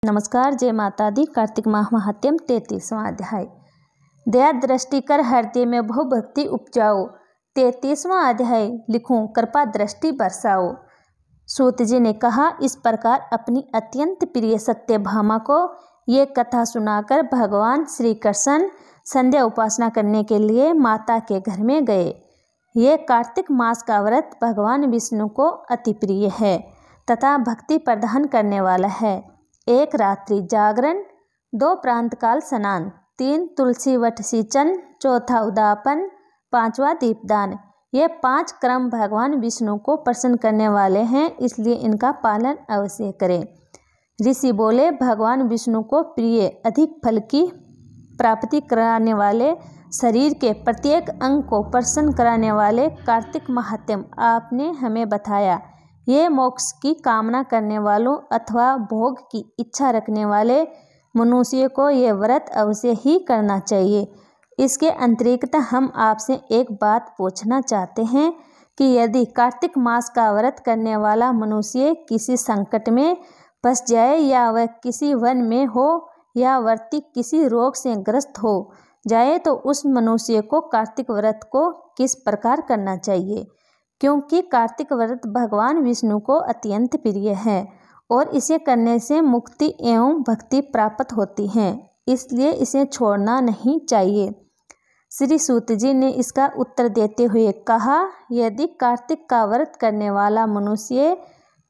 नमस्कार, जय माता दी। कार्तिक माह महात्म्य 33वां अध्याय। दया दृष्टि कर हृदय में बहु भक्ति उपजाओ। 33वां अध्याय। लिखूं कृपा दृष्टि बरसाओ। सूत जी ने कहा, इस प्रकार अपनी अत्यंत प्रिय सत्यभामा को ये कथा सुनाकर भगवान श्री कृष्ण संध्या उपासना करने के लिए माता के घर में गए। ये कार्तिक मास का व्रत भगवान विष्णु को अति प्रिय है तथा भक्ति प्रदान करने वाला है। 1 रात्रि जागरण, 2 प्रांतकाल स्नान, 3 तुलसी वट सिंचन, 4 उदापन, 5वां दीपदान। ये 5 क्रम भगवान विष्णु को प्रसन्न करने वाले हैं, इसलिए इनका पालन अवश्य करें। ऋषि बोले, भगवान विष्णु को प्रिय अधिक फल की प्राप्ति कराने वाले, शरीर के प्रत्येक अंग को प्रसन्न कराने वाले कार्तिक महात्म्य आपने हमें बताया। ये मोक्ष की कामना करने वालों अथवा भोग की इच्छा रखने वाले मनुष्य को ये व्रत अवश्य ही करना चाहिए। इसके अतिरिक्त हम आपसे एक बात पूछना चाहते हैं कि यदि कार्तिक मास का व्रत करने वाला मनुष्य किसी संकट में फंस जाए या वह किसी वन में हो या व्यक्ति किसी रोग से ग्रस्त हो जाए तो उस मनुष्य को कार्तिक व्रत को किस प्रकार करना चाहिए, क्योंकि कार्तिक व्रत भगवान विष्णु को अत्यंत प्रिय है और इसे करने से मुक्ति एवं भक्ति प्राप्त होती है, इसलिए इसे छोड़ना नहीं चाहिए। श्री सूत जी ने इसका उत्तर देते हुए कहा, यदि कार्तिक का व्रत करने वाला मनुष्य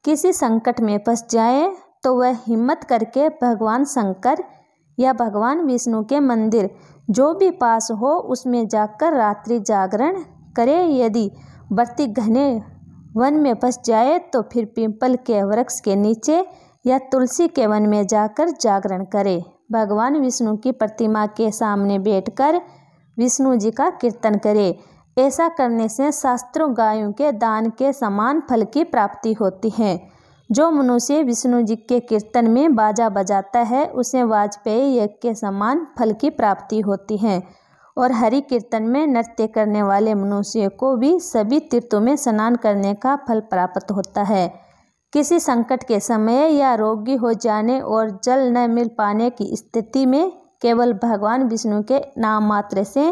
किसी संकट में फंस जाए तो वह हिम्मत करके भगवान शंकर या भगवान विष्णु के मंदिर जो भी पास हो उसमें जाकर रात्रि जागरण करे। यदि व्यक्ति घने वन में फंस जाए तो फिर पीपल के वृक्ष के नीचे या तुलसी के वन में जाकर जागरण करे। भगवान विष्णु की प्रतिमा के सामने बैठकर विष्णु जी का कीर्तन करे। ऐसा करने से शास्त्रों गायों के दान के समान फल की प्राप्ति होती है। जो मनुष्य विष्णु जी के कीर्तन में बाजा बजाता है उसे वाजपेयी यज्ञ के समान फल की प्राप्ति होती है और हरि कीर्तन में नृत्य करने वाले मनुष्य को भी सभी तीर्थों में स्नान करने का फल प्राप्त होता है। किसी संकट के समय या रोगी हो जाने और जल न मिल पाने की स्थिति में केवल भगवान विष्णु के नाम मात्र से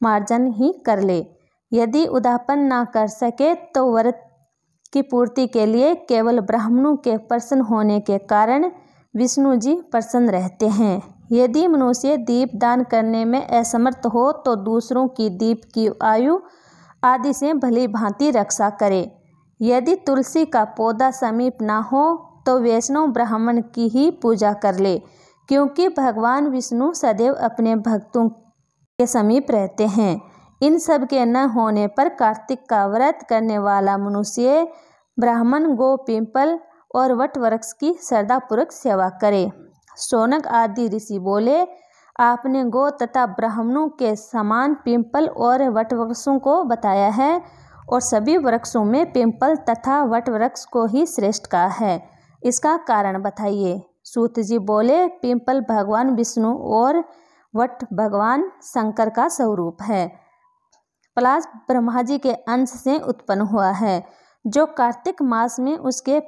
मार्जन ही कर ले। यदि उदापन ना कर सके तो व्रत की पूर्ति के लिए केवल ब्राह्मणों के प्रसन्न होने के कारण विष्णु जी प्रसन्न रहते हैं। यदि मनुष्य दीप दान करने में असमर्थ हो तो दूसरों की दीप की आयु आदि से भली भांति रक्षा करे। यदि तुलसी का पौधा समीप ना हो तो वैष्णव ब्राह्मण की ही पूजा कर ले, क्योंकि भगवान विष्णु सदैव अपने भक्तों के समीप रहते हैं। इन सब के न होने पर कार्तिक का व्रत करने वाला मनुष्य ब्राह्मण, गो, पीपल और वट वृक्ष की श्रद्धापूर्वक सेवा करे। शौनक आदि ऋषि बोले, आपने गो तथा ब्राह्मणों के समान पीपल और वट वृक्षों को बताया है और सभी वृक्षों में पीपल तथा वट वृक्ष को ही श्रेष्ठ कहा है। इसका कारण बताइए। सूत जी बोले, पीपल भगवान विष्णु और वट भगवान शंकर का स्वरूप है। पलाश ब्रह्मा जी के अंश से उत्पन्न हुआ है। जो कार्तिक मास में उसके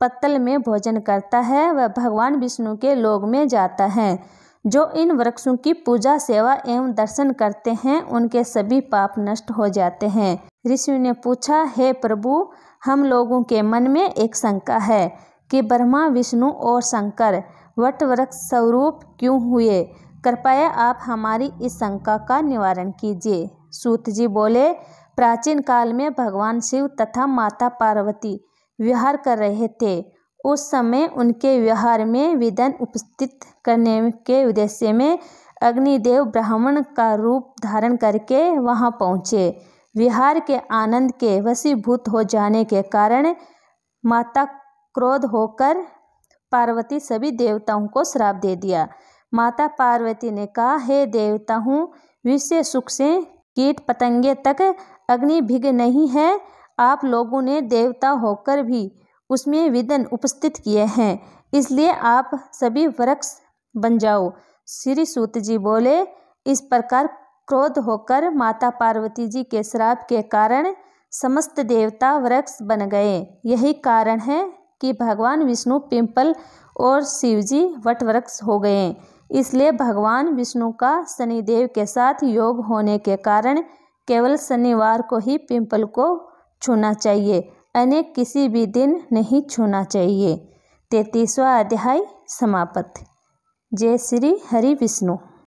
पत्तल में भोजन करता है वह भगवान विष्णु के लोक में जाता है। जो इन वृक्षों की पूजा, सेवा एवं दर्शन करते हैं उनके सभी पाप नष्ट हो जाते हैं। ऋषि ने पूछा, हे प्रभु, हम लोगों के मन में एक शंका है कि ब्रह्मा, विष्णु और शंकर वट वृक्ष स्वरूप क्यों हुए? कृपया आप हमारी इस शंका का निवारण कीजिए। सूत जी बोले, प्राचीन काल में भगवान शिव तथा माता पार्वती विहार कर रहे थे। उस समय उनके विहार में विघ्न उपस्थित करने के उद्देश्य में अग्निदेव ब्राह्मण का रूप धारण करके वहां पहुँचे। विहार के आनंद के वशीभूत हो जाने के कारण माता क्रोध होकर पार्वती सभी देवताओं को श्राप दे दिया। माता पार्वती ने कहा, हे देवताओं, विषय सुख से कीट पतंगे तक अग्नि भिग नहीं है। आप लोगों ने देवता होकर भी उसमें विघ्न उपस्थित किए हैं, इसलिए आप सभी वृक्ष बन जाओ। श्री सूत जी बोले, इस प्रकार क्रोध होकर माता पार्वती जी के श्राप के कारण समस्त देवता वृक्ष बन गए। यही कारण है कि भगवान विष्णु पिंपल और शिवजी वटवृक्ष हो गए, इसलिए भगवान विष्णु का शनिदेव के साथ योग होने के कारण केवल शनिवार को ही पिंपल को छूना चाहिए, अन्य किसी भी दिन नहीं छूना चाहिए। 33वां अध्याय समाप्त। जय श्री हरि विष्णु।